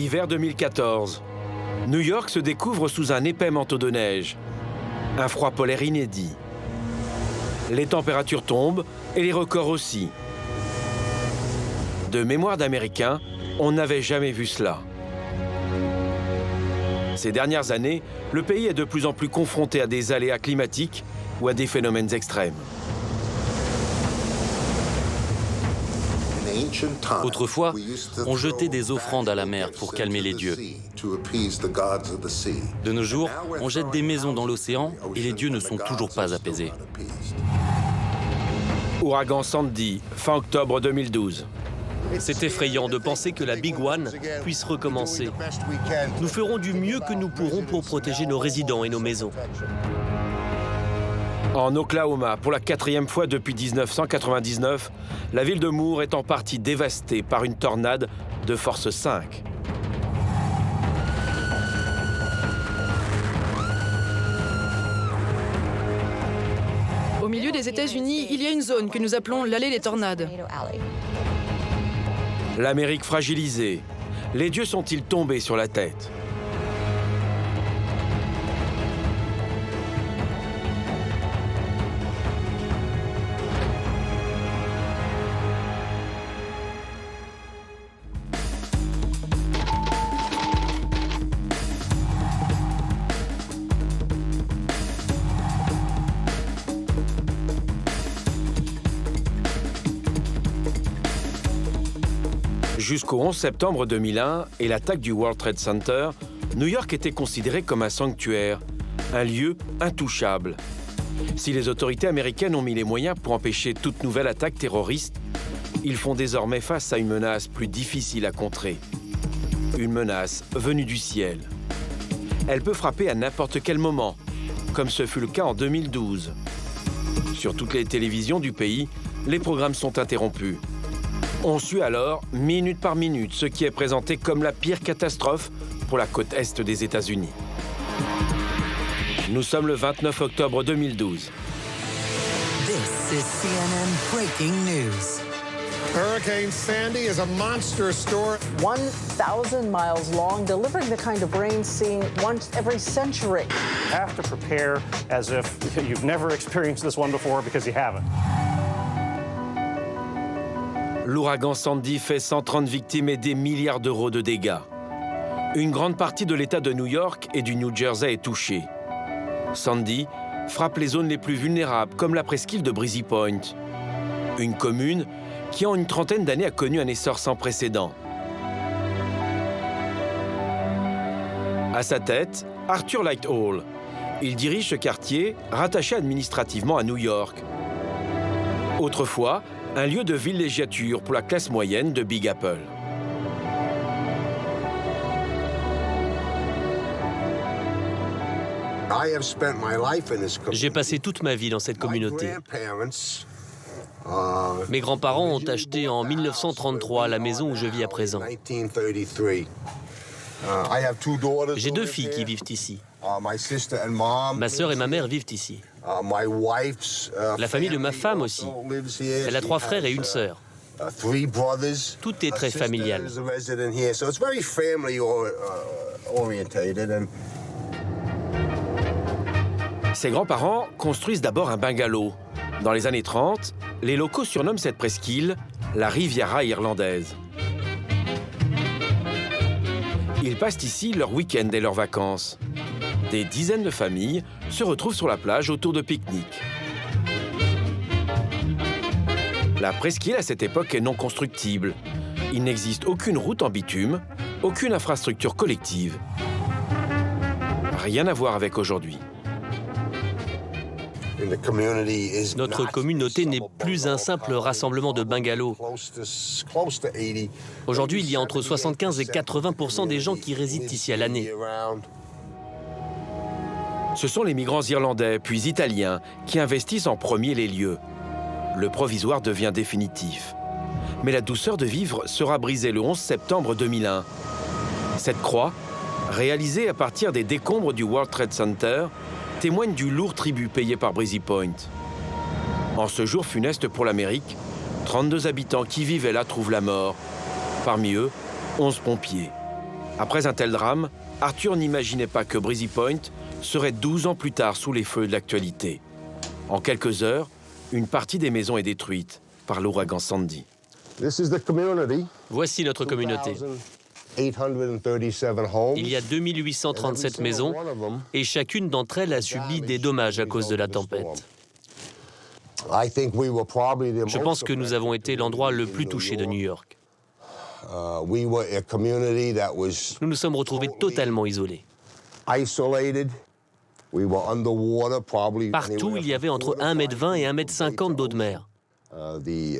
Hiver 2014. New York se découvre sous un épais manteau de neige. Un froid polaire inédit. Les températures tombent et les records aussi. De mémoire d'Américains, on n'avait jamais vu cela. Ces dernières années, le pays est de plus en plus confronté à des aléas climatiques ou à des phénomènes extrêmes. Autrefois, on jetait des offrandes à la mer pour calmer les dieux. De nos jours, on jette des maisons dans l'océan et les dieux ne sont toujours pas apaisés. Ouragan Sandy, fin octobre 2012. C'est effrayant de penser que la Big One puisse recommencer. Nous ferons du mieux que nous pourrons pour protéger nos résidents et nos maisons. En Oklahoma, pour la 4e fois depuis 1999, la ville de Moore est en partie dévastée par une tornade de force 5. Au milieu des États-Unis, il y a une zone que nous appelons l'allée des tornades. L'Amérique fragilisée. Les dieux sont-ils tombés sur la tête? Jusqu'au 11 septembre 2001 et l'attaque du World Trade Center, New York était considéré comme un sanctuaire, un lieu intouchable. Si les autorités américaines ont mis les moyens pour empêcher toute nouvelle attaque terroriste, ils font désormais face à une menace plus difficile à contrer. Une menace venue du ciel. Elle peut frapper à n'importe quel moment, comme ce fut le cas en 2012. Sur toutes les télévisions du pays, les programmes sont interrompus. On suit alors, minute par minute, ce qui est présenté comme la pire catastrophe pour la côte est des États-Unis. Nous sommes le 29 octobre 2012. This is CNN breaking news. Hurricane Sandy is a monster storm. 1,000 miles long, delivering the kind of rain seen once every century. You have to prepare as if you've never experienced this one before because you haven't. L'ouragan Sandy fait 130 victimes et des milliards d'euros de dégâts. Une grande partie de l'État de New York et du New Jersey est touchée. Sandy frappe les zones les plus vulnérables, comme la presqu'île de Breezy Point. Une commune qui, en une trentaine d'années, a connu un essor sans précédent. À sa tête, Arthur Lighthall. Il dirige ce quartier, rattaché administrativement à New York. Autrefois, un lieu de villégiature pour la classe moyenne de Big Apple. J'ai passé toute ma vie dans cette communauté. Mes grands-parents ont acheté en 1933 la maison où je vis à présent. J'ai 2 filles qui vivent ici. Ma sœur et ma mère vivent ici. La famille de ma femme aussi. Elle a 3 frères et une sœur. Tout est très familial. Ses grands-parents construisent d'abord un bungalow. Dans les années 30, les locaux surnomment cette presqu'île la Riviera irlandaise. Ils passent ici leurs week-ends et leurs vacances. Des dizaines de familles se retrouvent sur la plage autour de pique-niques. La presqu'île à cette époque est non constructible. Il n'existe aucune route en bitume, aucune infrastructure collective. Rien à voir avec aujourd'hui. Notre communauté n'est plus un simple rassemblement de bungalows. Aujourd'hui, il y a entre 75 et 80% des gens qui résident ici à l'année. Ce sont les migrants irlandais, puis italiens, qui investissent en premier les lieux. Le provisoire devient définitif. Mais la douceur de vivre sera brisée le 11 septembre 2001. Cette croix, réalisée à partir des décombres du World Trade Center, témoigne du lourd tribut payé par Breezy Point. En ce jour funeste pour l'Amérique, 32 habitants qui vivaient là trouvent la mort. Parmi eux, 11 pompiers. Après un tel drame, Arthur n'imaginait pas que Breezy Point serait 12 ans plus tard sous les feux de l'actualité. En quelques heures, une partie des maisons est détruite par l'ouragan Sandy. Voici notre communauté. Il y a 2837 maisons et chacune d'entre elles a subi des dommages à cause de la tempête. Je pense que nous avons été l'endroit le plus touché de New York. Nous nous sommes retrouvés totalement isolés. Partout, il y avait entre 1,20 m et 1,50 m d'eau de mer. Il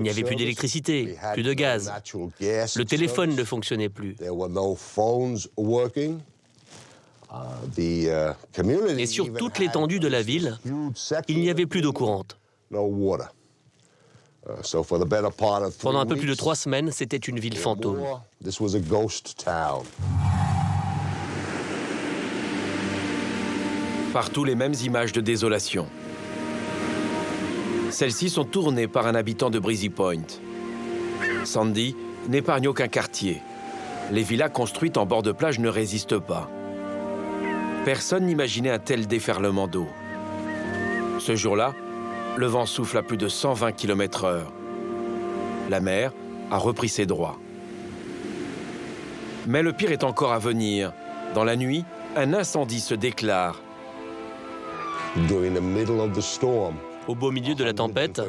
n'y avait plus d'électricité, plus de gaz. Le téléphone ne fonctionnait plus. Et sur toute l'étendue de la ville, il n'y avait plus d'eau courante. Pendant un peu plus de 3 semaines, c'était une ville fantôme. Partout les mêmes images de désolation. Celles-ci sont tournées par un habitant de Breezy Point. Sandy n'épargne aucun quartier. Les villas construites en bord de plage ne résistent pas. Personne n'imaginait un tel déferlement d'eau. Ce jour-là, le vent souffle à plus de 120 km/h. La mer a repris ses droits. Mais le pire est encore à venir. Dans la nuit, un incendie se déclare. Au beau milieu de la tempête,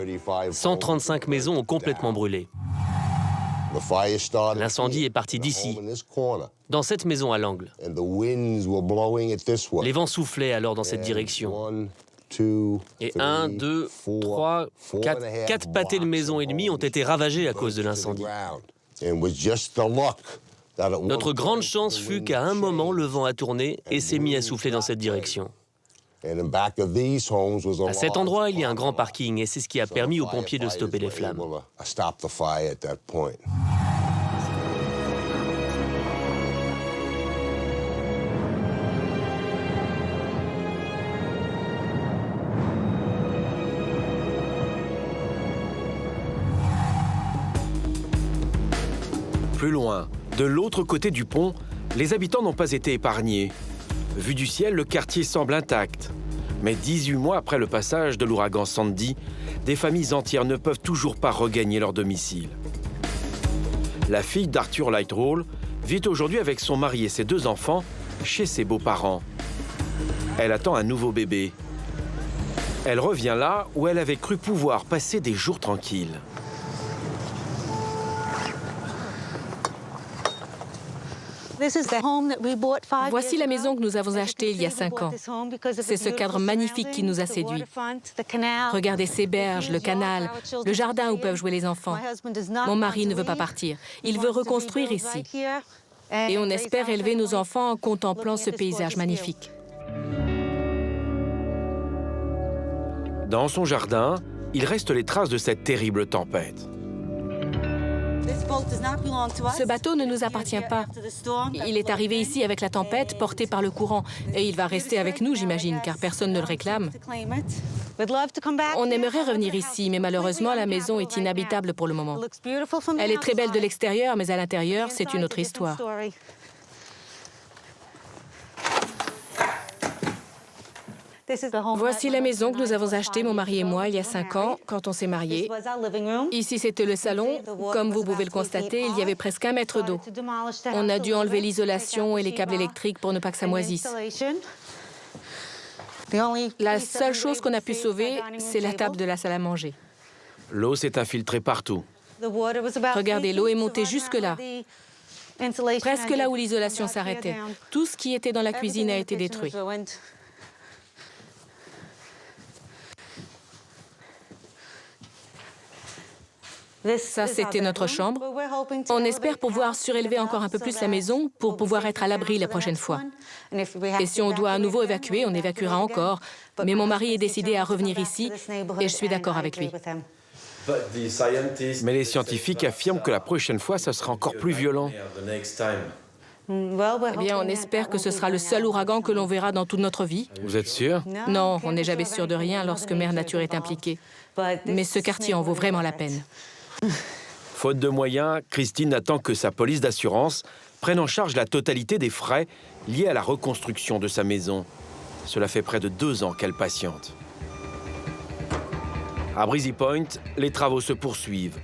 135 maisons ont complètement brûlé. L'incendie est parti d'ici, dans cette maison à l'angle. Les vents soufflaient alors dans cette direction. Et 1, 2, 3, 4 pâtés de maisons et demie ont été ravagés à cause de l'incendie. Notre grande chance fut qu'à un moment, le vent a tourné et s'est mis à souffler dans cette direction. À cet endroit, il y a un grand parking et c'est ce qui a permis aux pompiers de stopper les flammes. Plus loin, de l'autre côté du pont, les habitants n'ont pas été épargnés. Vu du ciel, le quartier semble intact. Mais 18 mois après le passage de l'ouragan Sandy, des familles entières ne peuvent toujours pas regagner leur domicile. La fille d'Arthur Lightroll vit aujourd'hui avec son mari et ses 2 enfants chez ses beaux-parents. Elle attend un nouveau bébé. Elle revient là où elle avait cru pouvoir passer des jours tranquilles. Voici la maison que nous avons achetée il y a 5 ans. C'est ce cadre magnifique qui nous a séduits. Regardez ces berges, le canal, le jardin où peuvent jouer les enfants. Mon mari ne veut pas partir. Il veut reconstruire ici. Et on espère élever nos enfants en contemplant ce paysage magnifique. Dans son jardin, il reste les traces de cette terrible tempête. Ce bateau ne nous appartient pas. Il est arrivé ici avec la tempête, porté par le courant. Et il va rester avec nous, j'imagine, car personne ne le réclame. On aimerait revenir ici, mais malheureusement, la maison est inhabitable pour le moment. Elle est très belle de l'extérieur, mais à l'intérieur, c'est une autre histoire. Voici la maison que nous avons achetée, mon mari et moi, il y a 5 ans, quand on s'est mariés. Ici, c'était le salon. Comme vous pouvez le constater, il y avait presque 1 mètre d'eau. On a dû enlever l'isolation et les câbles électriques pour ne pas que ça moisisse. La seule chose qu'on a pu sauver, c'est la table de la salle à manger. L'eau s'est infiltrée partout. Regardez, l'eau est montée jusque-là. Presque là où l'isolation s'arrêtait. Tout ce qui était dans la cuisine a été détruit. Ça, c'était notre chambre. On espère pouvoir surélever encore un peu plus la maison pour pouvoir être à l'abri la prochaine fois. Et si on doit à nouveau évacuer, on évacuera encore. Mais mon mari est décidé à revenir ici et je suis d'accord avec lui. Mais les scientifiques affirment que la prochaine fois, ça sera encore plus violent. Eh bien, on espère que ce sera le seul ouragan que l'on verra dans toute notre vie. Vous êtes sûr? Non, on n'est jamais sûr de rien lorsque Mère Nature est impliquée. Mais ce quartier en vaut vraiment la peine. Faute de moyens, Christine attend que sa police d'assurance prenne en charge la totalité des frais liés à la reconstruction de sa maison. Cela fait près de 2 ans qu'elle patiente. À Breezy Point, les travaux se poursuivent.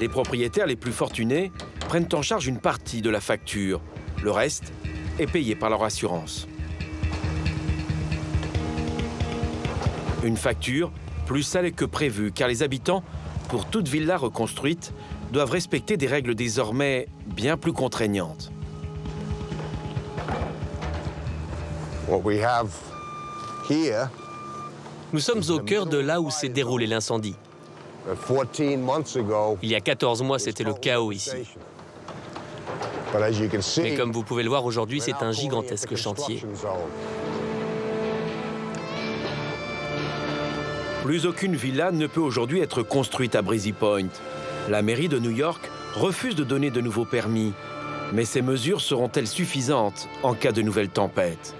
Les propriétaires les plus fortunés prennent en charge une partie de la facture. Le reste est payé par leur assurance. Une facture plus salée que prévu, car les habitants, pour toute villa reconstruite, doivent respecter des règles désormais bien plus contraignantes. Nous sommes au cœur de là où s'est déroulé l'incendie. Il y a 14 mois, c'était le chaos ici. Mais comme vous pouvez le voir aujourd'hui, c'est un gigantesque chantier. Plus aucune villa ne peut aujourd'hui être construite à Breezy Point. La mairie de New York refuse de donner de nouveaux permis. Mais ces mesures seront-elles suffisantes en cas de nouvelles tempêtes?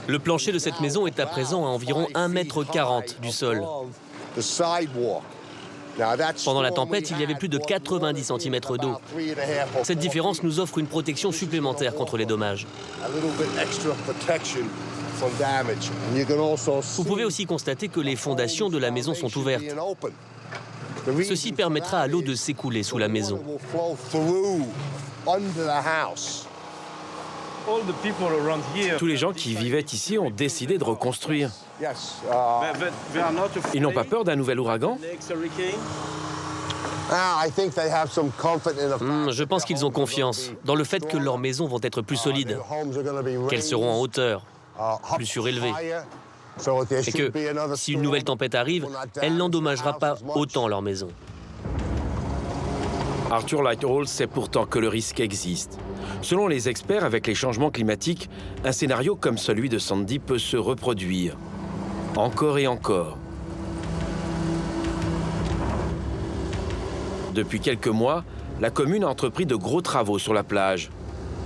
Le plancher de cette maison est à présent à environ 1,40 m du sol. Pendant la tempête, il y avait plus de 90 cm d'eau. Cette différence nous offre une protection supplémentaire contre les dommages. Vous pouvez aussi constater que les fondations de la maison sont ouvertes. Ceci permettra à l'eau de s'écouler sous la maison. Tous les gens qui vivaient ici ont décidé de reconstruire. Ils n'ont pas peur d'un nouvel ouragan? Je pense qu'ils ont confiance dans le fait que leurs maisons vont être plus solides, qu'elles seront en hauteur, plus surélevées, et que si une nouvelle tempête arrive, elle n'endommagera pas autant leur maison. Arthur Lighthall sait pourtant que le risque existe. Selon les experts, avec les changements climatiques, un scénario comme celui de Sandy peut se reproduire. Encore et encore. Depuis quelques mois, la commune a entrepris de gros travaux sur la plage.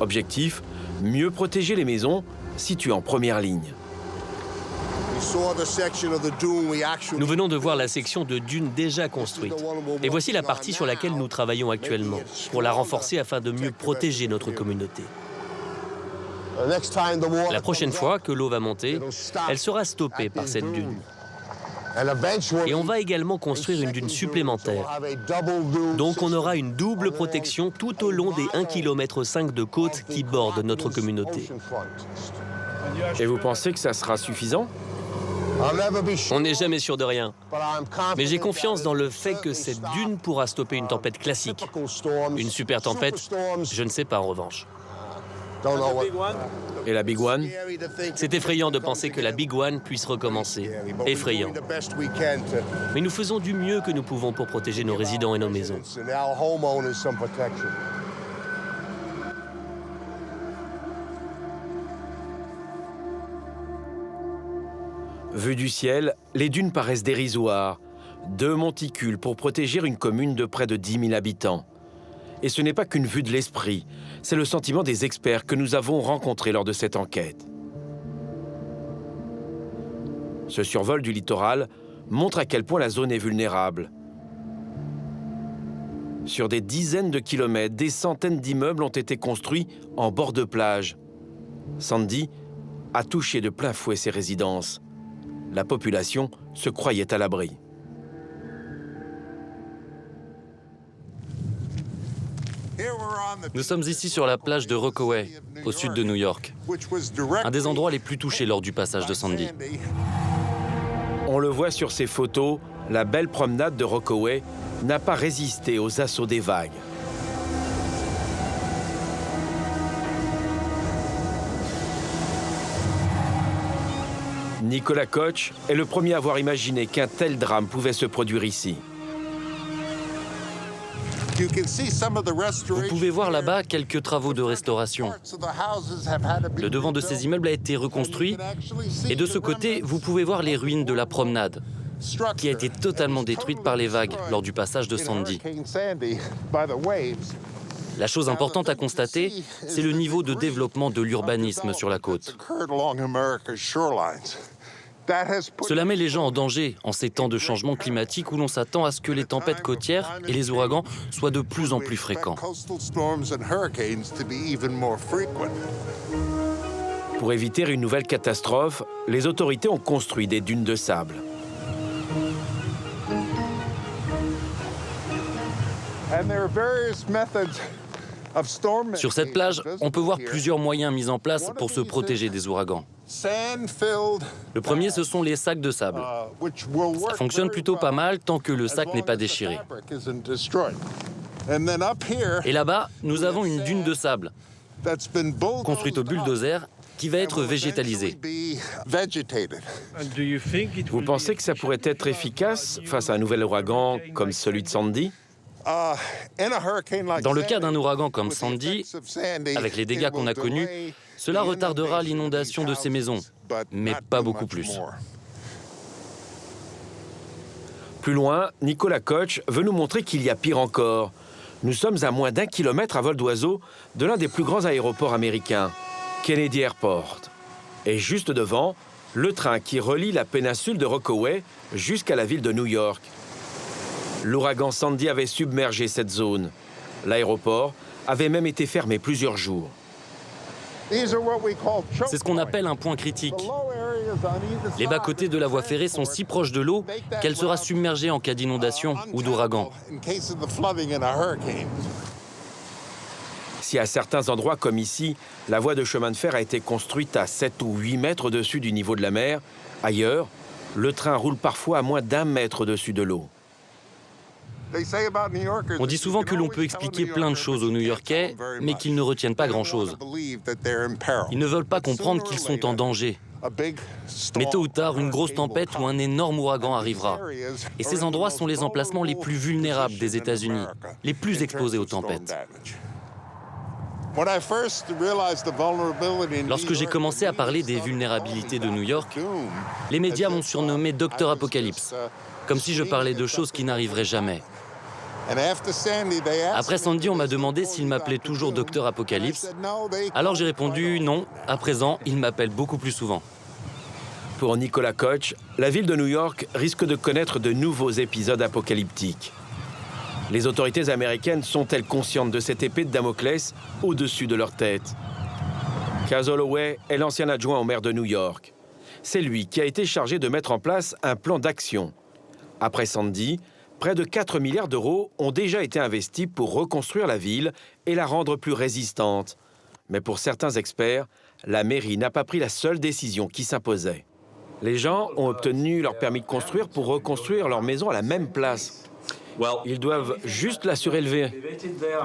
Objectif, mieux protéger les maisons situées en première ligne. Nous venons de voir la section de dune déjà construite. Et voici la partie sur laquelle nous travaillons actuellement, pour la renforcer afin de mieux protéger notre communauté. La prochaine fois que l'eau va monter, elle sera stoppée par cette dune. Et on va également construire une dune supplémentaire. Donc on aura une double protection tout au long des 1,5 km de côte qui bordent notre communauté. Et vous pensez que ça sera suffisant? On n'est jamais sûr de rien. Mais j'ai confiance dans le fait que cette dune pourra stopper une tempête classique. Une super tempête, je ne sais pas en revanche. Et la Big One? C'est effrayant de penser que la Big One puisse recommencer. Effrayant. Mais nous faisons du mieux que nous pouvons pour protéger nos résidents et nos maisons. Vu du ciel, les dunes paraissent dérisoires. 2 monticules pour protéger une commune de près de 10 000 habitants. Et ce n'est pas qu'une vue de l'esprit, c'est le sentiment des experts que nous avons rencontrés lors de cette enquête. Ce survol du littoral montre à quel point la zone est vulnérable. Sur des dizaines de kilomètres, des centaines d'immeubles ont été construits en bord de plage. Sandy a touché de plein fouet ses résidences. La population se croyait à l'abri. Nous sommes ici sur la plage de Rockaway, au sud de New York, un des endroits les plus touchés lors du passage de Sandy. On le voit sur ces photos, la belle promenade de Rockaway n'a pas résisté aux assauts des vagues. Nicolas Koch est le premier à avoir imaginé qu'un tel drame pouvait se produire ici. Vous pouvez voir là-bas quelques travaux de restauration. Le devant de ces immeubles a été reconstruit et de ce côté, vous pouvez voir les ruines de la promenade, qui a été totalement détruite par les vagues lors du passage de Sandy. La chose importante à constater, c'est le niveau de développement de l'urbanisme sur la côte. Cela met les gens en danger en ces temps de changement climatique où l'on s'attend à ce que les tempêtes côtières et les ouragans soient de plus en plus fréquents. Pour éviter une nouvelle catastrophe, les autorités ont construit des dunes de sable. Sur cette plage, on peut voir plusieurs moyens mis en place pour se protéger des ouragans. Le premier, ce sont les sacs de sable. Ça fonctionne plutôt pas mal tant que le sac n'est pas déchiré. Et là-bas, nous avons une dune de sable, construite au bulldozer, qui va être végétalisée. Vous pensez que ça pourrait être efficace face à un nouvel ouragan comme celui de Sandy? Dans le cas d'un ouragan comme Sandy, avec les dégâts qu'on a connus, cela retardera l'inondation de ces maisons, mais pas beaucoup plus. Plus loin, Nicolas Koch veut nous montrer qu'il y a pire encore. Nous sommes à moins d'1 kilomètre à vol d'oiseau de l'un des plus grands aéroports américains, Kennedy Airport. Et juste devant, le train qui relie la péninsule de Rockaway jusqu'à la ville de New York. L'ouragan Sandy avait submergé cette zone. L'aéroport avait même été fermé plusieurs jours. C'est ce qu'on appelle un point critique. Les bas-côtés de la voie ferrée sont si proches de l'eau qu'elle sera submergée en cas d'inondation ou d'ouragan. Si à certains endroits, comme ici, la voie de chemin de fer a été construite à 7 ou 8 mètres au-dessus du niveau de la mer, ailleurs, le train roule parfois à moins d'1 mètre au-dessus de l'eau. On dit souvent que l'on peut expliquer plein de choses aux New-Yorkais, mais qu'ils ne retiennent pas grand-chose. Ils ne veulent pas comprendre qu'ils sont en danger. Mais tôt ou tard, une grosse tempête ou un énorme ouragan arrivera. Et ces endroits sont les emplacements les plus vulnérables des États-Unis, les plus exposés aux tempêtes. Lorsque j'ai commencé à parler des vulnérabilités de New York, les médias m'ont surnommé Docteur Apocalypse, comme si je parlais de choses qui n'arriveraient jamais. Après Sandy, on m'a demandé s'il m'appelait toujours Docteur Apocalypse. Alors j'ai répondu non, à présent, il m'appelle beaucoup plus souvent. Pour Nicolas Koch, la ville de New York risque de connaître de nouveaux épisodes apocalyptiques. Les autorités américaines sont-elles conscientes de cette épée de Damoclès au-dessus de leur tête? Kaz Holloway est l'ancien adjoint au maire de New York. C'est lui qui a été chargé de mettre en place un plan d'action. Après Sandy, près de 4 milliards d'euros ont déjà été investis pour reconstruire la ville et la rendre plus résistante. Mais pour certains experts, la mairie n'a pas pris la seule décision qui s'imposait. Les gens ont obtenu leur permis de construire pour reconstruire leur maison à la même place. Ils doivent juste la surélever.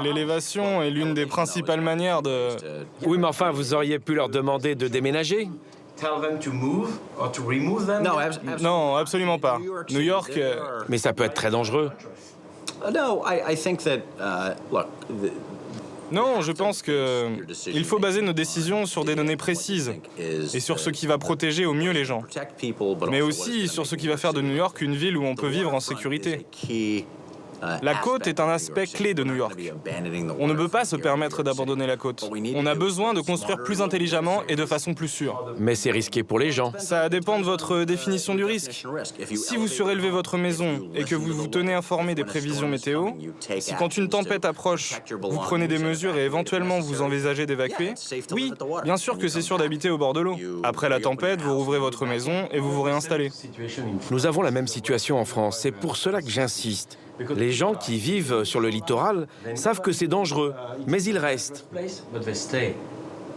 L'élévation est l'une des principales manières de... Oui, mais enfin, vous auriez pu leur demander de déménager? Non, absolument pas. New York... Mais ça peut être très dangereux. Non, je pense qu'il faut baser nos décisions sur des données précises et sur ce qui va protéger au mieux les gens, mais aussi sur ce qui va faire de New York une ville où on peut vivre en sécurité. La côte est un aspect clé de New York. On ne peut pas se permettre d'abandonner la côte. On a besoin de construire plus intelligemment et de façon plus sûre. Mais c'est risqué pour les gens. Ça dépend de votre définition du risque. Si vous surélevez votre maison et que vous vous tenez informé des prévisions météo, si quand une tempête approche, vous prenez des mesures et éventuellement vous envisagez d'évacuer, oui, bien sûr que c'est sûr d'habiter au bord de l'eau. Après la tempête, vous rouvrez votre maison et vous vous réinstallez. Nous avons la même situation en France. C'est pour cela que j'insiste. Les gens qui vivent sur le littoral savent que c'est dangereux, mais ils restent.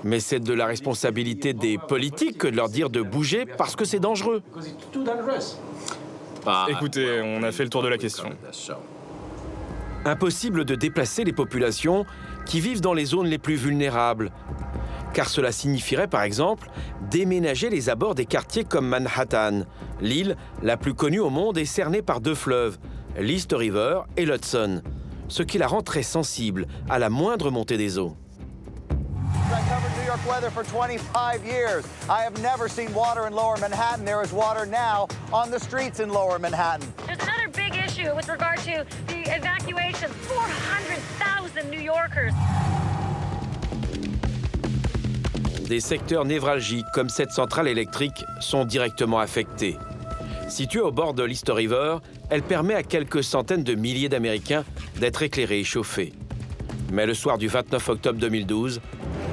Mais c'est de la responsabilité des politiques que de leur dire de bouger parce que c'est dangereux. Écoutez, on a fait le tour de la question. Impossible de déplacer les populations qui vivent dans les zones les plus vulnérables. Car cela signifierait, par exemple, déménager les abords des quartiers comme Manhattan. L'île, la plus connue au monde, est cernée par 2 fleuves, l'East River et l'Hudson, ce qui la rend très sensible à la moindre montée des eaux. I covered New York weather for 25 years. I have never seen water in Lower Manhattan. There is water now on the streets in Lower Manhattan. There's another big issue with regard to the evacuation. 400,000 New Yorkers. Des secteurs névralgiques comme cette centrale électrique sont directement affectés. Située au bord de l'East River, elle permet à quelques centaines de milliers d'Américains d'être éclairés et chauffés. Mais le soir du 29 octobre 2012,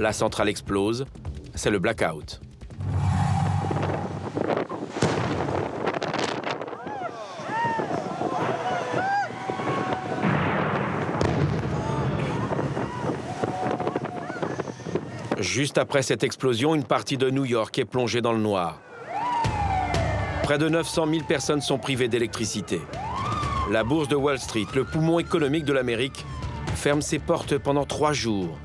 la centrale explose. C'est le blackout. Juste après cette explosion, une partie de New York est plongée dans le noir. Près de 900 000 personnes sont privées d'électricité. La bourse de Wall Street, le poumon économique de l'Amérique, ferme ses portes pendant 3 jours.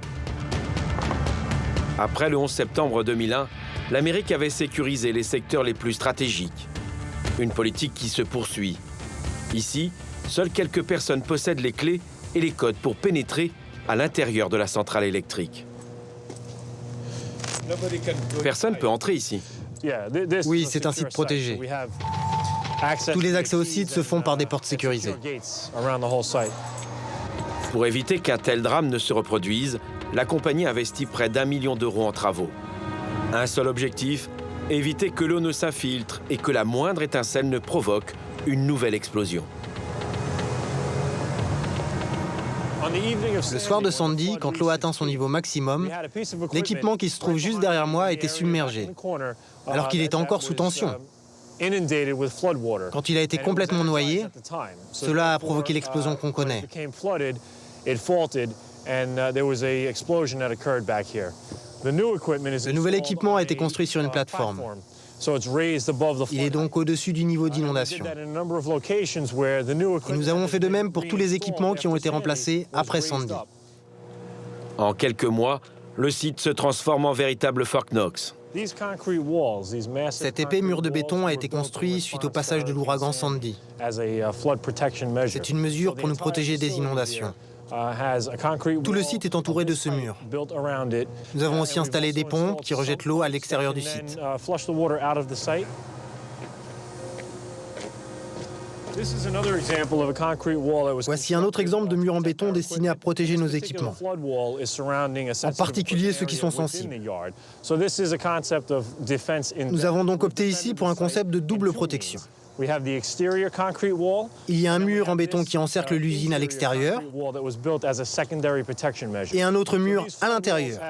Après le 11 septembre 2001, l'Amérique avait sécurisé les secteurs les plus stratégiques. Une politique qui se poursuit. Ici, seules quelques personnes possèdent les clés et les codes pour pénétrer à l'intérieur de la centrale électrique. Personne ne peut entrer ici. Oui, c'est un site protégé. Tous les accès au site se font par des portes sécurisées. Pour éviter qu'un tel drame ne se reproduise, la compagnie investit près d'1 million d'euros en travaux. Un seul objectif, éviter que l'eau ne s'infiltre et que la moindre étincelle ne provoque une nouvelle explosion. Le soir de Sandy, quand l'eau atteint son niveau maximum, l'équipement qui se trouve juste derrière moi a été submergé, alors qu'il était encore sous tension. Quand il a été complètement noyé, cela a provoqué l'explosion qu'on connaît. Le nouvel équipement a été construit sur une plateforme. Il est donc au-dessus du niveau d'inondation. Et nous avons fait de même pour tous les équipements qui ont été remplacés après Sandy. En quelques mois, le site se transforme en véritable Fort Knox. Cet épais mur de béton a été construit suite au passage de l'ouragan Sandy. C'est une mesure pour nous protéger des inondations. Tout le site est entouré de ce mur. Nous avons aussi installé des pompes qui rejettent l'eau à l'extérieur du site. Voici un autre exemple de mur en béton destiné à protéger nos équipements, en particulier ceux qui sont sensibles. Nous avons donc opté ici pour un concept de double protection. Il y a un mur en béton qui encercle l'usine à l'extérieur et un autre mur à l'intérieur.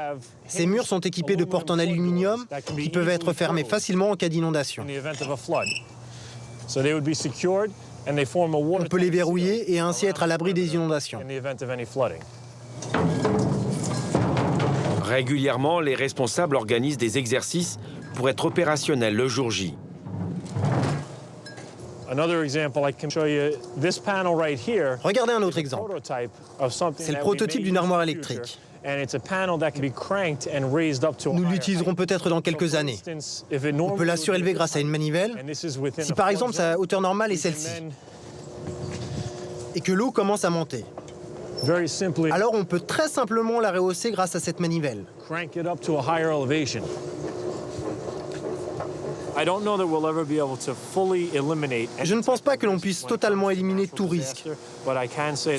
Ces murs sont équipés de portes en aluminium qui peuvent être fermées facilement en cas d'inondation. On peut les verrouiller et ainsi être à l'abri des inondations. Régulièrement, les responsables organisent des exercices pour être opérationnels le jour J. Regardez un autre exemple. C'est le prototype d'une armoire électrique. Nous l'utiliserons peut-être dans quelques années. On peut la surélever grâce à une manivelle. Si par exemple sa hauteur normale est celle-ci, et que l'eau commence à monter, alors on peut très simplement la rehausser grâce à cette manivelle. Je ne pense pas que l'on puisse totalement éliminer tout risque,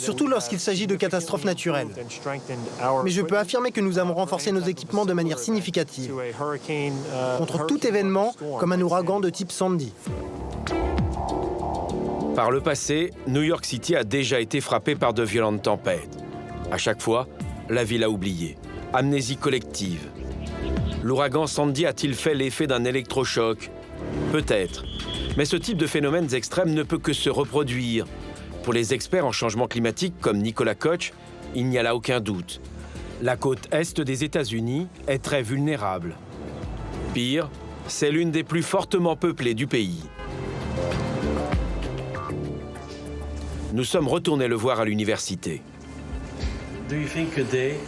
surtout lorsqu'il s'agit de catastrophes naturelles. Mais je peux affirmer que nous avons renforcé nos équipements de manière significative contre tout événement comme un ouragan de type Sandy. Par le passé, New York City a déjà été frappée par de violentes tempêtes. À chaque fois, la ville a oublié. Amnésie collective. L'ouragan Sandy a-t-il fait l'effet d'un électrochoc? Peut-être. Mais ce type de phénomènes extrêmes ne peut que se reproduire. Pour les experts en changement climatique comme Nicolas Koch, il n'y a là aucun doute. La côte est des États-Unis est très vulnérable. Pire, c'est l'une des plus fortement peuplées du pays. Nous sommes retournés le voir à l'université.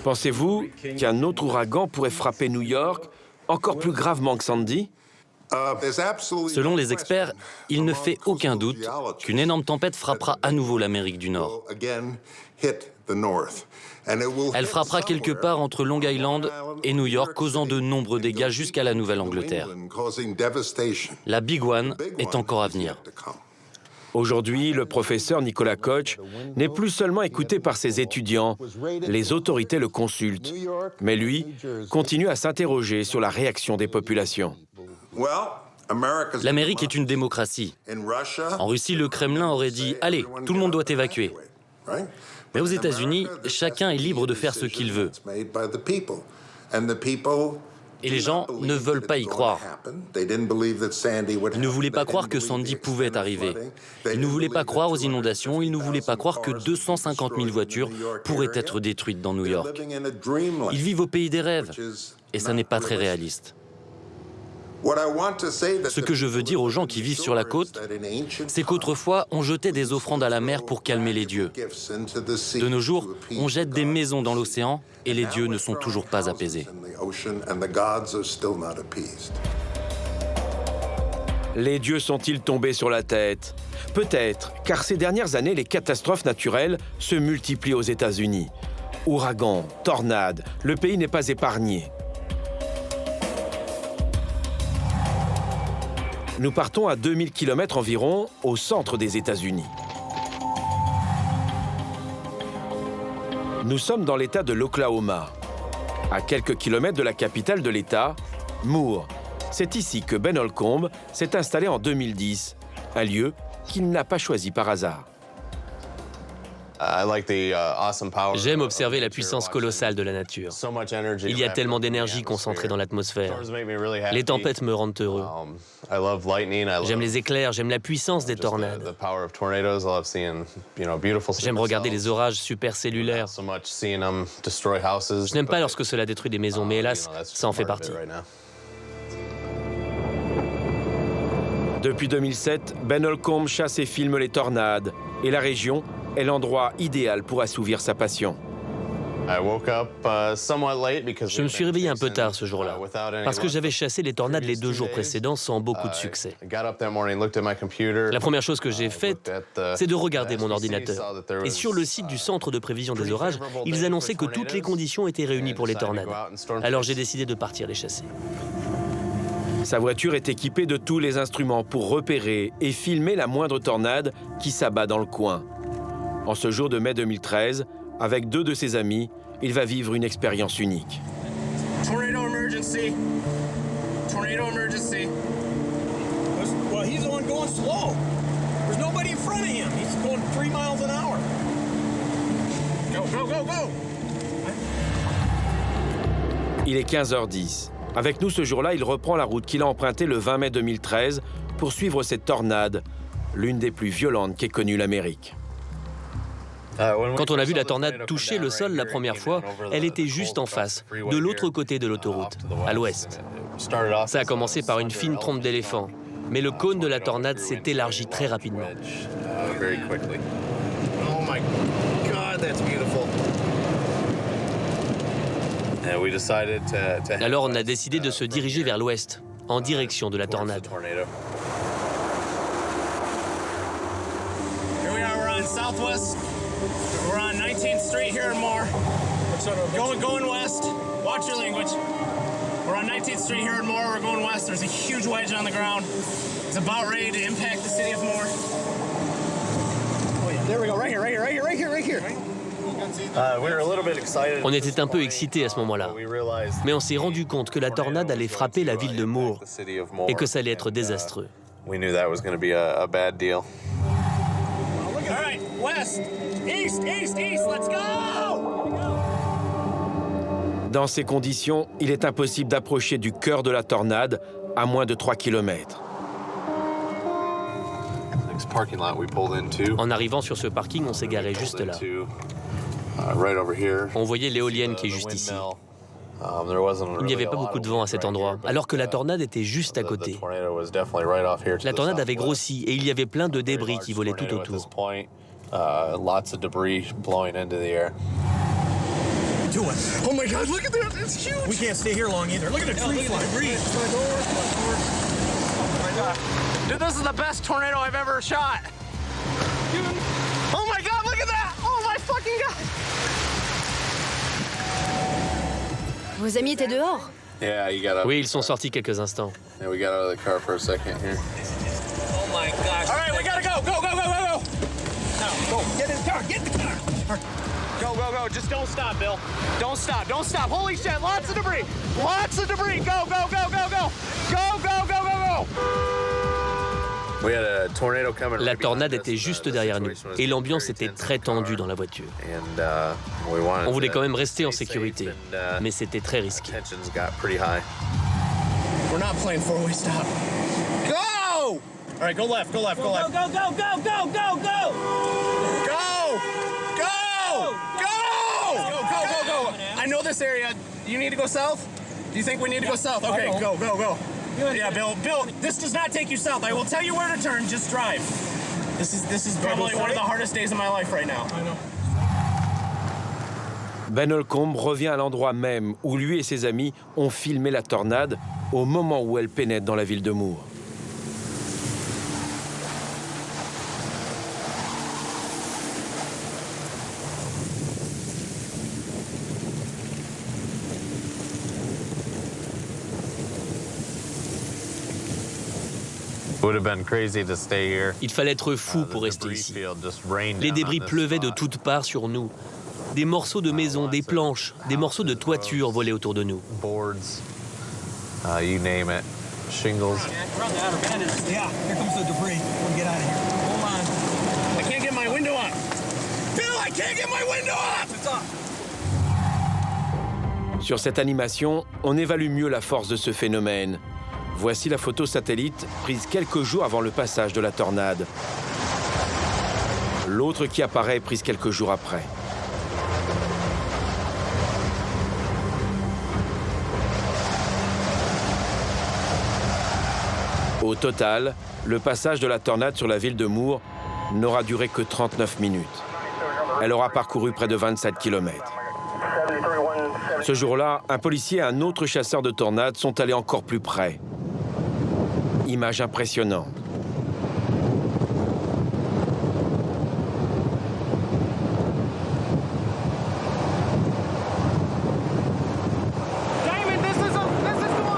Pensez-vous qu'un autre ouragan pourrait frapper New York encore plus gravement que Sandy? Selon les experts, il ne fait aucun doute qu'une énorme tempête frappera à nouveau l'Amérique du Nord. Elle frappera quelque part entre Long Island et New York, causant de nombreux dégâts jusqu'à la Nouvelle-Angleterre. La Big One est encore à venir. Aujourd'hui, le professeur Nicolas Koch n'est plus seulement écouté par ses étudiants, les autorités le consultent. Mais lui continue à s'interroger sur la réaction des populations. L'Amérique est une démocratie. En Russie, le Kremlin aurait dit « Allez, tout le monde doit évacuer ». Mais aux États-Unis, chacun est libre de faire ce qu'il veut. Et les gens ne veulent pas y croire. Ils ne voulaient pas croire que Sandy pouvait arriver. Ils ne voulaient pas croire aux inondations, ils ne voulaient pas croire que 250 000 voitures pourraient être détruites dans New York. Ils vivent au pays des rêves, et ça n'est pas très réaliste. Ce que je veux dire aux gens qui vivent sur la côte, c'est qu'autrefois, on jetait des offrandes à la mer pour calmer les dieux. De nos jours, on jette des maisons dans l'océan et les dieux ne sont toujours pas apaisés. Les dieux sont-ils tombés sur la tête? Peut-être, car ces dernières années, les catastrophes naturelles se multiplient aux États-Unis. Ouragans, tornades, le pays n'est pas épargné. Nous partons à 2000 km environ, au centre des États-Unis. Nous sommes dans l'État de l'Oklahoma, à quelques kilomètres de la capitale de l'État, Moore. C'est ici que Ben Holcomb s'est installé en 2010, un lieu qu'il n'a pas choisi par hasard. J'aime observer la puissance colossale de la nature. Il y a tellement d'énergie concentrée dans l'atmosphère. Les tempêtes me rendent heureux. J'aime les éclairs, j'aime la puissance des tornades. J'aime regarder les orages supercellulaires. Je n'aime pas lorsque cela détruit des maisons, mais hélas, ça en fait partie. Depuis 2007, Ben Holcomb chasse et filme les tornades, et la région est l'endroit idéal pour assouvir sa passion. Je me suis réveillé un peu tard ce jour-là, parce que j'avais chassé les tornades les 2 jours précédents sans beaucoup de succès. La première chose que j'ai faite, c'est de regarder mon ordinateur. Et sur le site du Centre de prévision des orages, ils annonçaient que toutes les conditions étaient réunies pour les tornades. Alors j'ai décidé de partir les chasser. Sa voiture est équipée de tous les instruments pour repérer et filmer la moindre tornade qui s'abat dans le coin. En ce jour de mai 2013, avec 2 de ses amis, il va vivre une expérience unique. Tornado emergency. Tornado emergency. Well, he's the one going slow. There's nobody in front of him. He's going 3 miles an hour. Go, go, go, go! Il est 15h10. Avec nous ce jour-là, il reprend la route qu'il a empruntée le 20 mai 2013 pour suivre cette tornade, l'une des plus violentes qu'ait connue l'Amérique. Quand on a vu la tornade toucher le sol la première fois, elle était juste en face, de l'autre côté de l'autoroute, à l'ouest. Ça a commencé par une fine trompe d'éléphant, mais le cône de la tornade s'est élargi très rapidement. Alors on a décidé de se diriger vers l'ouest, en direction de la tornade. We're on 19th Street here in Moore. Going west. Watch your language. We're on 19th Street here in Moore. We're going west. There's a huge wedge on the ground. It's about ready to impact the city of Moore. Oh yeah, there we go. Right here. On était un peu excités à ce moment-là, mais on s'est rendu compte que la tornade allait frapper la ville de Moore et que ça allait être désastreux. All right, west, east, let's go! Dans ces conditions, il est impossible d'approcher du cœur de la tornade à moins de 3 km. En arrivant sur ce parking, on s'est garé juste là. On voyait l'éolienne qui est juste ici. Il n'y avait pas beaucoup de vent à cet endroit, alors que la tornade était juste à côté. La tornade avait grossi et il y avait plein de débris qui volaient tout autour. Oh my God, look at that, it's huge! We can't stay here long either. Look at the tree fly. Oh my God. Dude, this is the best tornado I've ever shot. Oh my God, look at that! Oh my fucking God! Vos amis étaient dehors? Oui, ils sont sortis quelques instants. Oh my gosh. All right, we gotta go. Go, go, go, Get in the car. Get in the car. Go, go, go. Just don't stop, Bill. Don't stop. Don't stop. Holy shit. Lots of debris. Lots of debris. Go, go, go, go, go. Go, go, go, go, go. La tornade était juste derrière nous et l'ambiance était très tendue dans la voiture. On voulait quand même rester en sécurité, mais c'était très risqué. We're not playing four-way stop. Go! All right, go left, go left, go left. Go, go, go, go, go, go! Go! Go! Go! Go, go, go, go! I know this area. You need to go south? Do you think we need to go south? Okay, go, go, go. Yeah, Bill, this does not take you south. I will tell you where to turn, just drive. This is probably one of the hardest days of my life right now. I know. Ben Holcomb revient à l'endroit même où lui et ses amis ont filmé la tornade au moment où elle pénètre dans la ville de Moore. Il fallait être fou pour rester ici. Les débris pleuvaient de toutes parts sur nous. Des morceaux de maisons, des planches, des morceaux de toiture volaient autour de nous. You name it. Shingles. Yeah, here comes the debris. We'll get out of here. Hold on. I can't get my window up. Bill, I can't get my window up! It's up. Sur cette animation, on évalue mieux la force de ce phénomène. Voici la photo satellite prise quelques jours avant le passage de la tornade. L'autre qui apparaît est prise quelques jours après. Au total, le passage de la tornade sur la ville de Moore n'aura duré que 39 minutes. Elle aura parcouru près de 27 km. Ce jour-là, un policier et un autre chasseur de tornades sont allés encore plus près. Image impressionnante.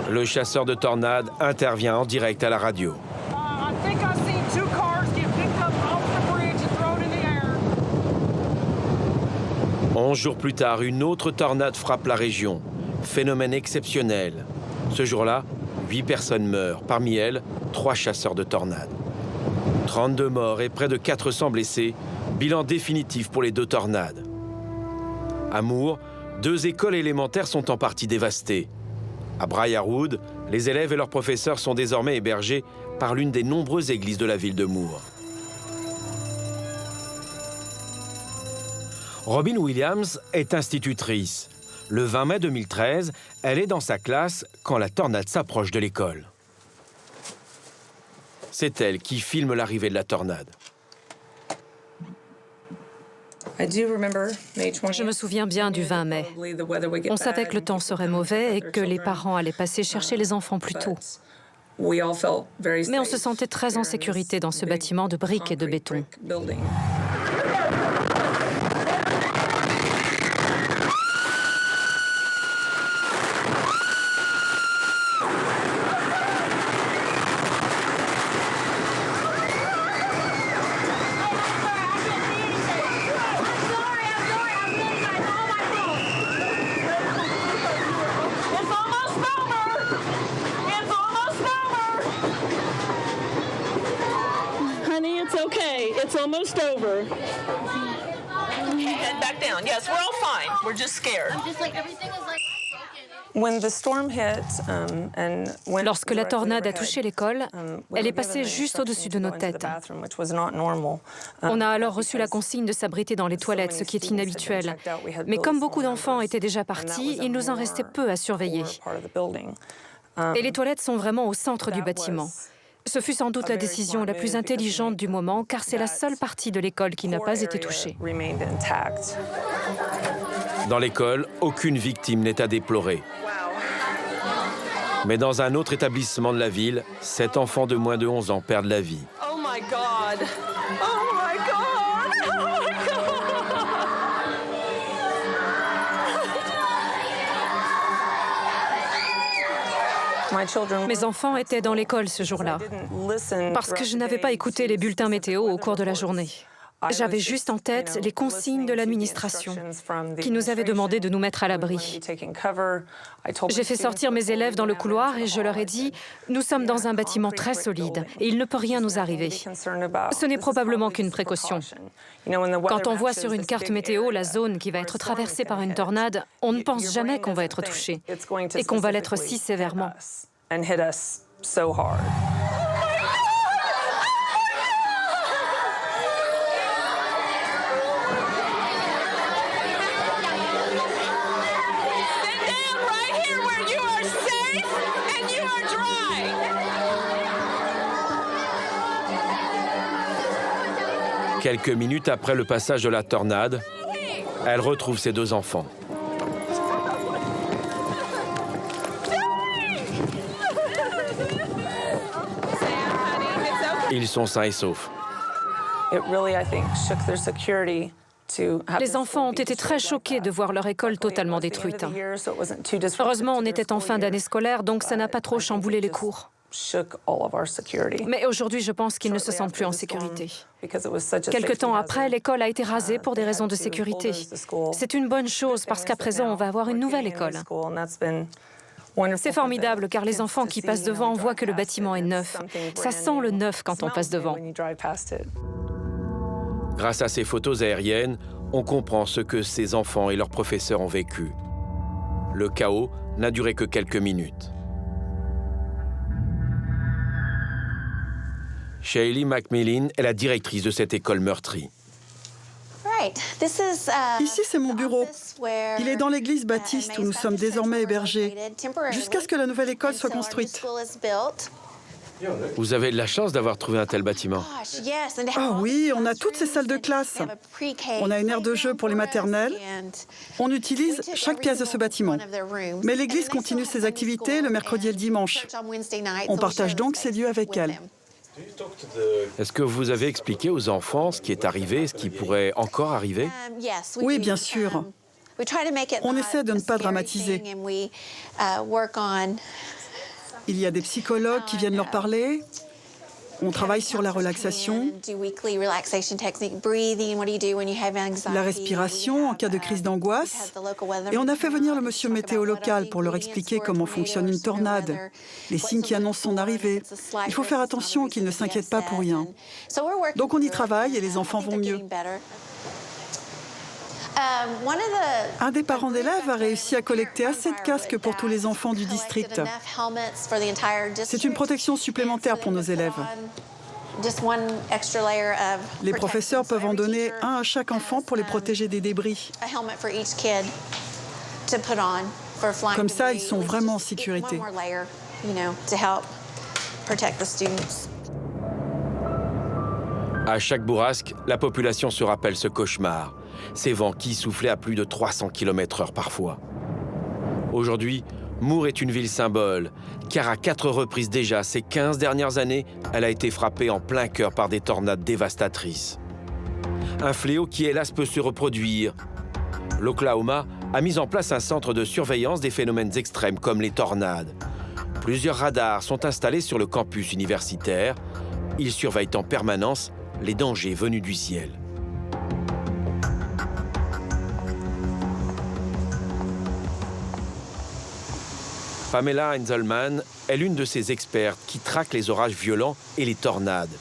Le chasseur de tornades intervient en direct à la radio. 11 jours plus tard, une autre tornade frappe la région. Phénomène exceptionnel. Ce jour-là, 8 personnes meurent. Parmi elles, 3 chasseurs de tornades. 32 morts et près de 400 blessés. Bilan définitif pour les 2 tornades. À Moore, 2 écoles élémentaires sont en partie dévastées. À Briarwood, les élèves et leurs professeurs sont désormais hébergés par l'une des nombreuses églises de la ville de Moore. Robin Williams est institutrice. Le 20 mai 2013, elle est dans sa classe quand la tornade s'approche de l'école. C'est elle qui filme l'arrivée de la tornade. Je me souviens bien du 20 mai. On savait que le temps serait mauvais et que les parents allaient passer chercher les enfants plus tôt. Mais on se sentait très en sécurité dans ce bâtiment de briques et de béton. It's almost over. Head back down. Yes, we're all fine. We're just scared. Lorsque la tornade a touché l'école, elle est passée juste au-dessus de nos têtes. On a alors reçu la consigne de s'abriter dans les toilettes, ce qui est inhabituel. Mais comme beaucoup d'enfants étaient déjà partis, il nous en restait peu à surveiller. Et les toilettes sont vraiment au centre du bâtiment. Ce fut sans doute la décision la plus intelligente du moment, car c'est la seule partie de l'école qui n'a pas été touchée. Dans l'école, aucune victime n'est à déplorer. Mais dans un autre établissement de la ville, 7 enfants de moins de 11 ans perdent la vie. Oh my God! Oh my God! Oh my God! Mes enfants étaient dans l'école ce jour-là, parce que je n'avais pas écouté les bulletins météo au cours de la journée. J'avais juste en tête les consignes de l'administration qui nous avaient demandé de nous mettre à l'abri. J'ai fait sortir mes élèves dans le couloir et je leur ai dit « Nous sommes dans un bâtiment très solide et il ne peut rien nous arriver. Ce n'est probablement qu'une précaution. » Quand on voit sur une carte météo la zone qui va être traversée par une tornade, on ne pense jamais qu'on va être touché et qu'on va l'être si sévèrement. Quelques minutes après le passage de la tornade, elle retrouve ses 2 enfants. Ils sont sains et saufs. Les enfants ont été très choqués de voir leur école totalement détruite. Heureusement, on était en fin d'année scolaire, donc ça n'a pas trop chamboulé les cours. Mais aujourd'hui, je pense qu'ils ne se sentent plus en sécurité. Quelque temps après, l'école a été rasée pour des raisons de sécurité. C'est une bonne chose parce qu'à présent, on va avoir une nouvelle école. C'est formidable car les enfants qui passent devant voient que le bâtiment est neuf. Ça sent le neuf quand on passe devant. Grâce à ces photos aériennes, on comprend ce que ces enfants et leurs professeurs ont vécu. Le chaos n'a duré que quelques minutes. Shaylee McMillan est la directrice de cette école meurtrie. Ici, c'est mon bureau. Il est dans l'église baptiste où nous sommes désormais hébergés, jusqu'à ce que la nouvelle école soit construite. Vous avez de la chance d'avoir trouvé un tel bâtiment. Ah oui, on a toutes ces salles de classe. On a une aire de jeu pour les maternelles. On utilise chaque pièce de ce bâtiment. Mais l'église continue ses activités le mercredi et le dimanche. On partage donc ces lieux avec elle. Est-ce que vous avez expliqué aux enfants ce qui est arrivé et ce qui pourrait encore arriver? Oui, bien sûr. On essaie de ne pas dramatiser. Il y a des psychologues qui viennent leur parler. On travaille sur la relaxation, la respiration en cas de crise d'angoisse. Et on a fait venir le monsieur météo local pour leur expliquer comment fonctionne une tornade, les signes qui annoncent son arrivée. Il faut faire attention qu'ils ne s'inquiètent pas pour rien. Donc on y travaille et les enfants vont mieux. Un des parents d'élèves a réussi à collecter assez de casques pour tous les enfants du district. C'est une protection supplémentaire pour nos élèves. Les professeurs peuvent en donner un à chaque enfant pour les protéger des débris. Comme ça, ils sont vraiment en sécurité. À chaque bourrasque, la population se rappelle ce cauchemar. Ces vents qui soufflaient à plus de 300 km/h parfois. Aujourd'hui, Moore est une ville symbole, car à 4 reprises déjà, ces 15 dernières années, elle a été frappée en plein cœur par des tornades dévastatrices. Un fléau qui, hélas, peut se reproduire. L'Oklahoma a mis en place un centre de surveillance des phénomènes extrêmes comme les tornades. Plusieurs radars sont installés sur le campus universitaire. Ils surveillent en permanence les dangers venus du ciel. Pamela Heinzelman est l'une de ces expertes qui traquent les orages violents et les tornades.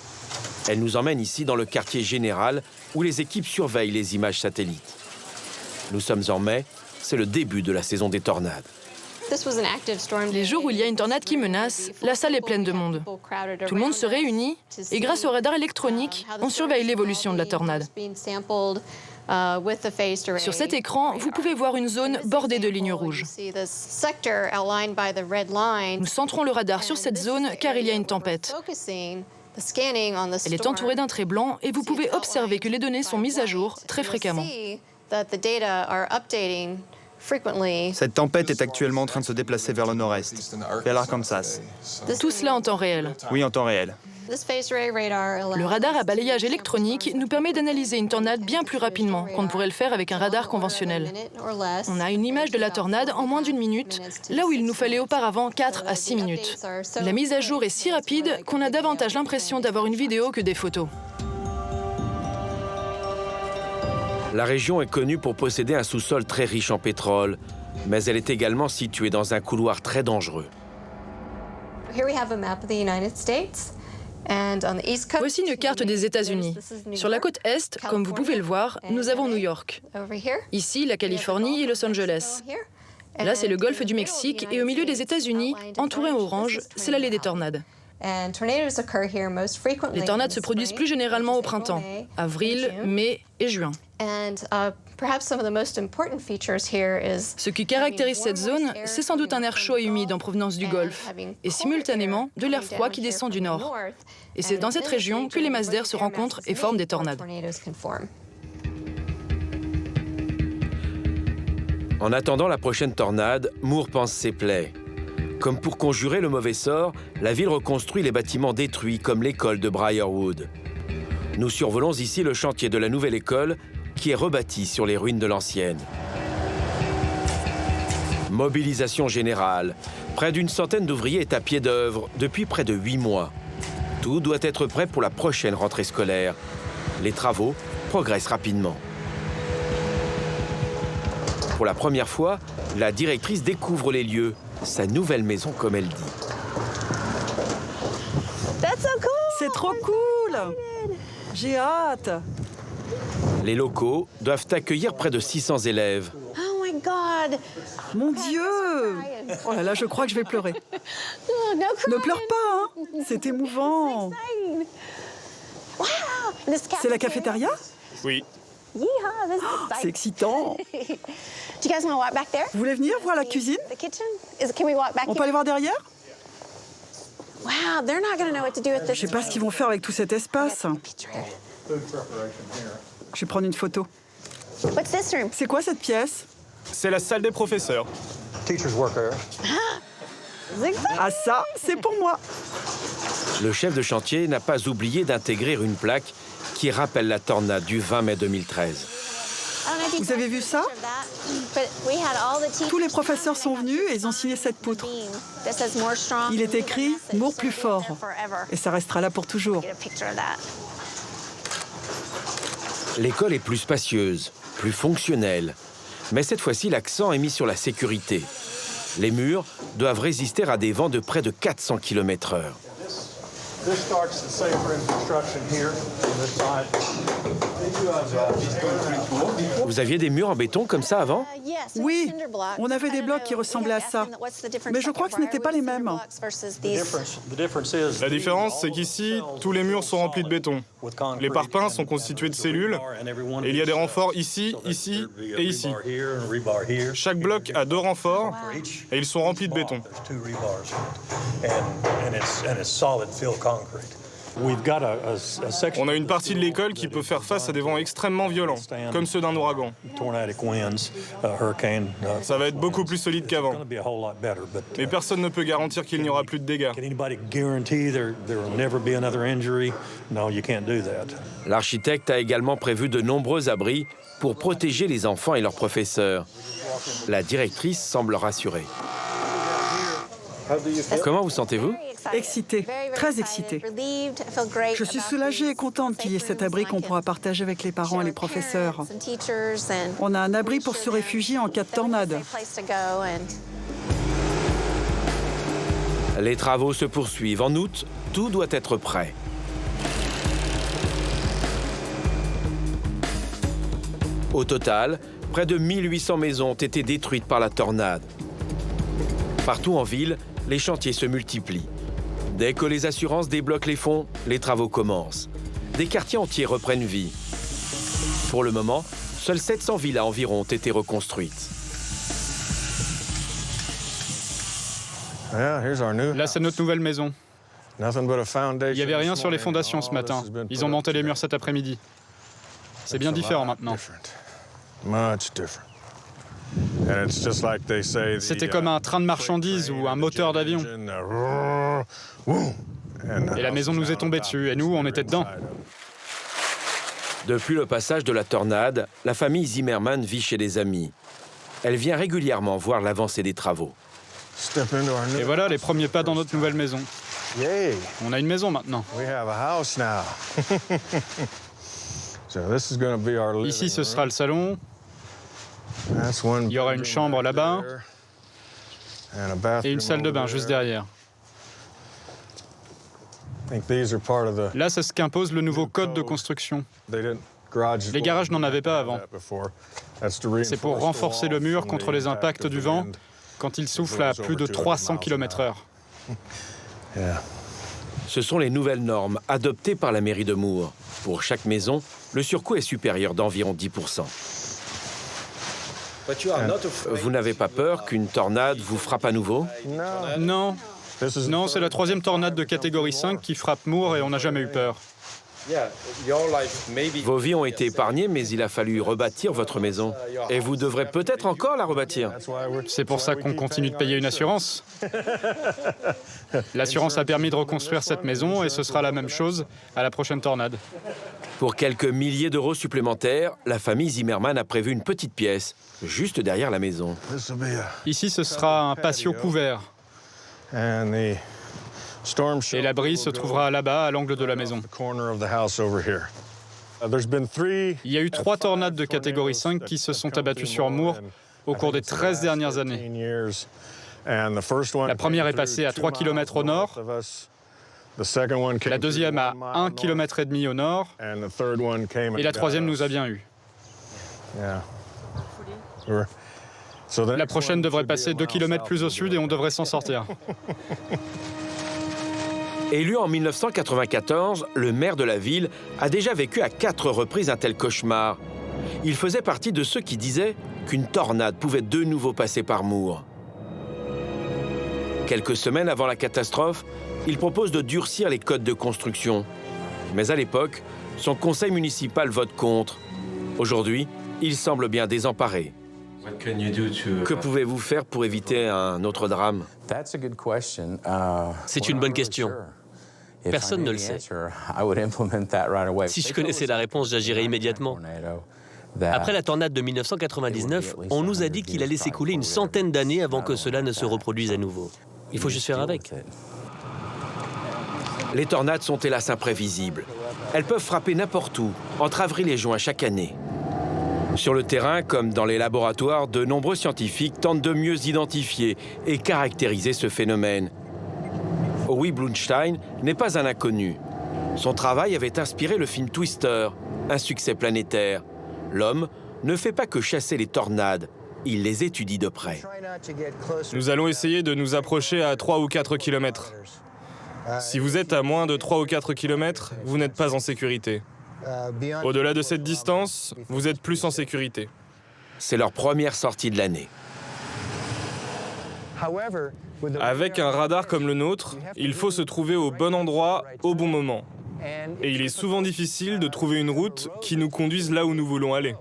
Elle nous emmène ici dans le quartier général où les équipes surveillent les images satellites. Nous sommes en mai, c'est le début de la saison des tornades. Les jours où il y a une tornade qui menace, la salle est pleine de monde. Tout le monde se réunit et grâce au radar électronique, on surveille l'évolution de la tornade. Sur cet écran, vous pouvez voir une zone bordée de lignes rouges. Nous centrons le radar sur cette zone car il y a une tempête. Elle est entourée d'un trait blanc et vous pouvez observer que les données sont mises à jour très fréquemment. Cette tempête est actuellement en train de se déplacer vers le nord-est, vers l'Arkansas. Tout cela en temps réel. Oui, en temps réel. Le radar à balayage électronique nous permet d'analyser une tornade bien plus rapidement qu'on ne pourrait le faire avec un radar conventionnel. On a une image de la tornade en moins d'1 minute, là où il nous fallait auparavant 4 à 6 minutes. La mise à jour est si rapide qu'on a davantage l'impression d'avoir une vidéo que des photos. La région est connue pour posséder un sous-sol très riche en pétrole, mais elle est également située dans un couloir très dangereux. Voici une carte des États-Unis. Sur la côte est, comme vous pouvez le voir, nous avons New York. Ici, la Californie et Los Angeles. Là, c'est le golfe du Mexique et au milieu des États-Unis, entouré en orange, c'est l'allée des tornades. Les tornades se produisent plus généralement au printemps, avril, mai et juin. Ce qui caractérise cette zone, c'est sans doute un air chaud et humide en provenance du Golfe, et simultanément de l'air froid qui descend du nord. Et c'est dans cette région que les masses d'air se rencontrent et forment des tornades. En attendant la prochaine tornade, Moore pense ses plaies. Comme pour conjurer le mauvais sort, la ville reconstruit les bâtiments détruits comme l'école de Briarwood. Nous survolons ici le chantier de la nouvelle école qui est rebâtie sur les ruines de l'ancienne. Mobilisation générale. Près d'une centaine d'ouvriers est à pied d'œuvre depuis près de 8 mois. Tout doit être prêt pour la prochaine rentrée scolaire. Les travaux progressent rapidement. Pour la première fois, la directrice découvre les lieux, sa nouvelle maison comme elle dit. C'est trop cool! J'ai hâte! Les locaux doivent accueillir près de 600 élèves. Oh my God! Mon Dieu! Oh là là, je crois que je vais pleurer. Ne pleure pas, hein? C'est émouvant. C'est la cafétéria? Oui. C'est excitant. Vous voulez venir voir la cuisine? On peut aller voir derrière? Je ne sais pas ce qu'ils vont faire avec tout cet espace. Je vais prendre une photo. C'est quoi cette pièce? C'est la salle des professeurs. Ah ça, c'est pour moi. Le chef de chantier n'a pas oublié d'intégrer une plaque qui rappelle la tornade du 20 mai 2013. Vous avez vu ça? Tous les professeurs sont venus et ils ont signé cette poutre. Il est écrit « Moore plus fort » et ça restera là pour toujours. L'école est plus spacieuse, plus fonctionnelle. Mais cette fois-ci, l'accent est mis sur la sécurité. Les murs doivent résister à des vents de près de 400 km/h. Vous aviez des murs en béton comme ça avant? Oui, on avait des blocs qui ressemblaient à ça. Mais je crois que ce n'étaient pas les mêmes. La différence, c'est qu'ici, tous les murs sont remplis de béton. Les parpaings sont constitués de cellules et il y a des renforts ici, ici et ici. Chaque bloc a 2 renforts et ils sont remplis de béton. On a une partie de l'école qui peut faire face à des vents extrêmement violents, comme ceux d'un ouragan. Ça va être beaucoup plus solide qu'avant. Mais personne ne peut garantir qu'il n'y aura plus de dégâts. L'architecte a également prévu de nombreux abris pour protéger les enfants et leurs professeurs. La directrice semble rassurée. Comment vous sentez-vous? Excitée, très excitée. Je suis soulagée et contente qu'il y ait cet abri qu'on pourra partager avec les parents et les professeurs. On a un abri pour se réfugier en cas de tornade. Les travaux se poursuivent. En août, tout doit être prêt. Au total, près de 1800 maisons ont été détruites par la tornade. Partout en ville, les chantiers se multiplient. Dès que les assurances débloquent les fonds, les travaux commencent. Des quartiers entiers reprennent vie. Pour le moment, seules 700 villas environ ont été reconstruites. Là, c'est notre nouvelle maison. Il n'y avait rien sur les fondations ce matin. Ils ont monté les murs cet après-midi. C'est bien différent maintenant. C'était comme un train de marchandises ou un moteur d'avion. Et la maison nous est tombée dessus, et nous, on était dedans. Depuis le passage de la tornade, la famille Zimmerman vit chez des amis. Elle vient régulièrement voir l'avancée des travaux. Et voilà les premiers pas dans notre nouvelle maison. On a une maison maintenant. Ici, ce sera le salon. Il y aura une chambre là-bas et une salle de bain juste derrière. Là, c'est ce qu'impose le nouveau code de construction. Les garages n'en avaient pas avant. C'est pour renforcer le mur contre les impacts du vent quand il souffle à plus de 300 km/h. Ce sont les nouvelles normes adoptées par la mairie de Moore. Pour chaque maison, le surcoût est supérieur d'environ 10%. Vous n'avez pas peur qu'une tornade vous frappe à nouveau? Non. Non, c'est la 3e tornade de catégorie 5 qui frappe Moore et on n'a jamais eu peur. Vos vies ont été épargnées, mais il a fallu rebâtir votre maison. Et vous devrez peut-être encore la rebâtir. C'est pour ça qu'on continue de payer une assurance. L'assurance a permis de reconstruire cette maison et ce sera la même chose à la prochaine tornade. Pour quelques milliers d'euros supplémentaires, la famille Zimmerman a prévu une petite pièce, juste derrière la maison. Ici, ce sera un patio couvert. Et l'abri se trouvera là-bas, à l'angle de la maison. Il y a eu 3 tornades de catégorie 5 qui se sont abattues sur Moore au cours des 13 dernières années. La première est passée à 3 km au nord, la deuxième à 1,5 km au nord, et la troisième nous a bien eu. La prochaine devrait passer 2 km plus au sud et on devrait s'en sortir. Élu en 1994, le maire de la ville a déjà vécu à 4 reprises un tel cauchemar. Il faisait partie de ceux qui disaient qu'une tornade pouvait de nouveau passer par Moore. Quelques semaines avant la catastrophe, il propose de durcir les codes de construction. Mais à l'époque, son conseil municipal vote contre. Aujourd'hui, il semble bien désemparé. Que pouvez-vous faire pour éviter un autre drame? C'est une bonne question. Personne ne le sait. Si je connaissais la réponse, j'agirais immédiatement. Après la tornade de 1999, on nous a dit qu'il allait s'écouler une centaine d'années avant que cela ne se reproduise à nouveau. Il faut juste faire avec. Les tornades sont hélas imprévisibles. Elles peuvent frapper n'importe où, entre avril et juin chaque année. Sur le terrain, comme dans les laboratoires, de nombreux scientifiques tentent de mieux identifier et caractériser ce phénomène. Howie Blunstein n'est pas un inconnu. Son travail avait inspiré le film Twister, un succès planétaire. L'homme ne fait pas que chasser les tornades, il les étudie de près. Nous allons essayer de nous approcher à 3 ou 4 km. Si vous êtes à moins de 3 ou 4 km, vous n'êtes pas en sécurité. Au-delà de cette distance, vous êtes plus en sécurité. C'est leur première sortie de l'année. Avec un radar comme le nôtre, il faut se trouver au bon endroit, au bon moment. Et il est souvent difficile de trouver une route qui nous conduise là où nous voulons aller.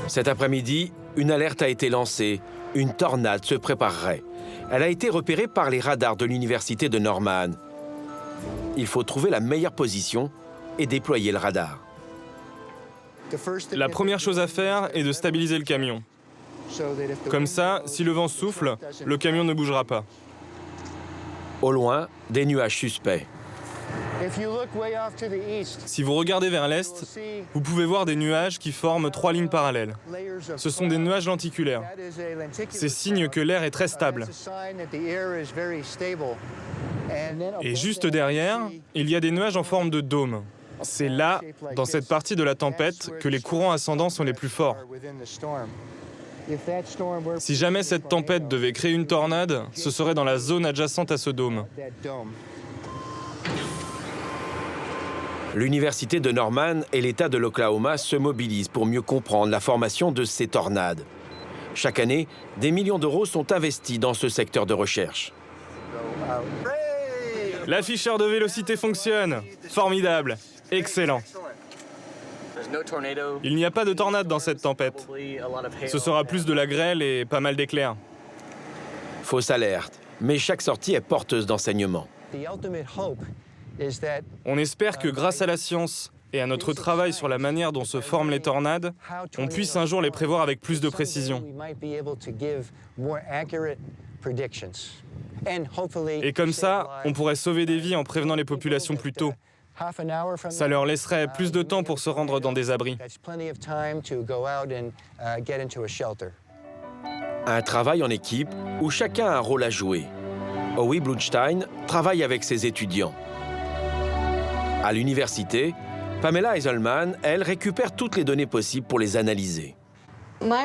Cet après-midi, une alerte a été lancée. Une tornade se préparerait. Elle a été repérée par les radars de l'université de Norman. Il faut trouver la meilleure position et déployer le radar. La première chose à faire est de stabiliser le camion. Comme ça, si le vent souffle, le camion ne bougera pas. Au loin, des nuages suspects. Si vous regardez vers l'est, vous pouvez voir des nuages qui forment 3 lignes parallèles. Ce sont des nuages lenticulaires. C'est signe que l'air est très stable. Et juste derrière, il y a des nuages en forme de dôme. C'est là, dans cette partie de la tempête, que les courants ascendants sont les plus forts. Si jamais cette tempête devait créer une tornade, ce serait dans la zone adjacente à ce dôme. L'université de Norman et l'État de l'Oklahoma se mobilisent pour mieux comprendre la formation de ces tornades. Chaque année, des millions d'euros sont investis dans ce secteur de recherche. L'afficheur de vélocité fonctionne. Formidable. Excellent. Il n'y a pas de tornade dans cette tempête. Ce sera plus de la grêle et pas mal d'éclairs. Fausse alerte, mais chaque sortie est porteuse d'enseignements. On espère que grâce à la science et à notre travail sur la manière dont se forment les tornades, on puisse un jour les prévoir avec plus de précision. Et comme ça, on pourrait sauver des vies en prévenant les populations plus tôt Ça leur laisserait plus de temps pour se rendre dans des abris. Un travail en équipe où chacun a un rôle à jouer. Howie Blutstein travaille avec ses étudiants. À l'université, Pamela Eiselman, elle, récupère toutes les données possibles pour les analyser. Mon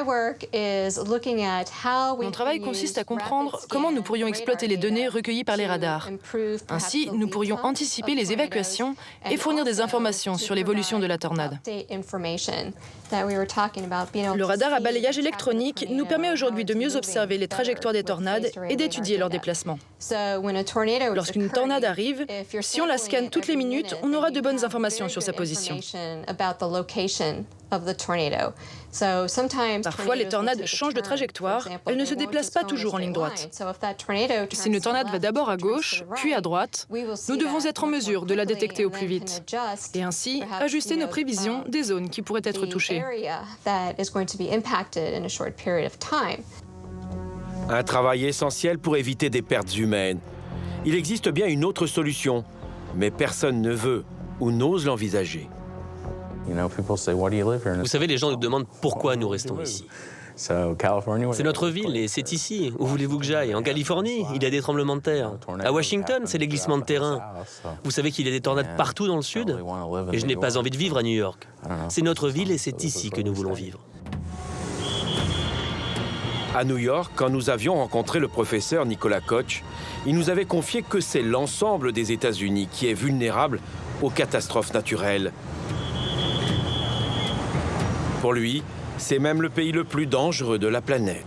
travail consiste à comprendre comment nous pourrions exploiter les données recueilles par les radars. Ainsi, nous pourrions anticiper les évacuations et fournir des informations sur l'évolution de la tornade. Le radar à balayage électronique nous permet aujourd'hui de mieux observer les trajectoires des tornades et d'étudier leur déplacement. Lorsqu'une tornade arrive, si on la scanne toutes les minutes, on aura de bonnes informations sur sa position. Parfois, les tornades changent de trajectoire, elles ne se déplacent pas toujours en ligne droite. Si une tornade va d'abord à gauche, puis à droite, nous devons être en mesure de la détecter au plus vite et ainsi ajuster nos prévisions des zones qui pourraient être touchées. Un travail essentiel pour éviter des pertes humaines. Il existe bien une autre solution, mais personne ne veut ou n'ose l'envisager. Vous savez, les gens nous demandent pourquoi nous restons ici. C'est notre ville et c'est ici. Où voulez-vous que j'aille? En Californie, il y a des tremblements de terre. À Washington, c'est les glissements de terrain. Vous savez qu'il y a des tornades partout dans le sud? Et je n'ai pas envie de vivre à New York. C'est notre ville et c'est ici que nous voulons vivre. À New York, quand nous avions rencontré le professeur Nicolas Koch, il nous avait confié que c'est l'ensemble des États-Unis qui est vulnérable aux catastrophes naturelles. Pour lui, c'est même le pays le plus dangereux de la planète.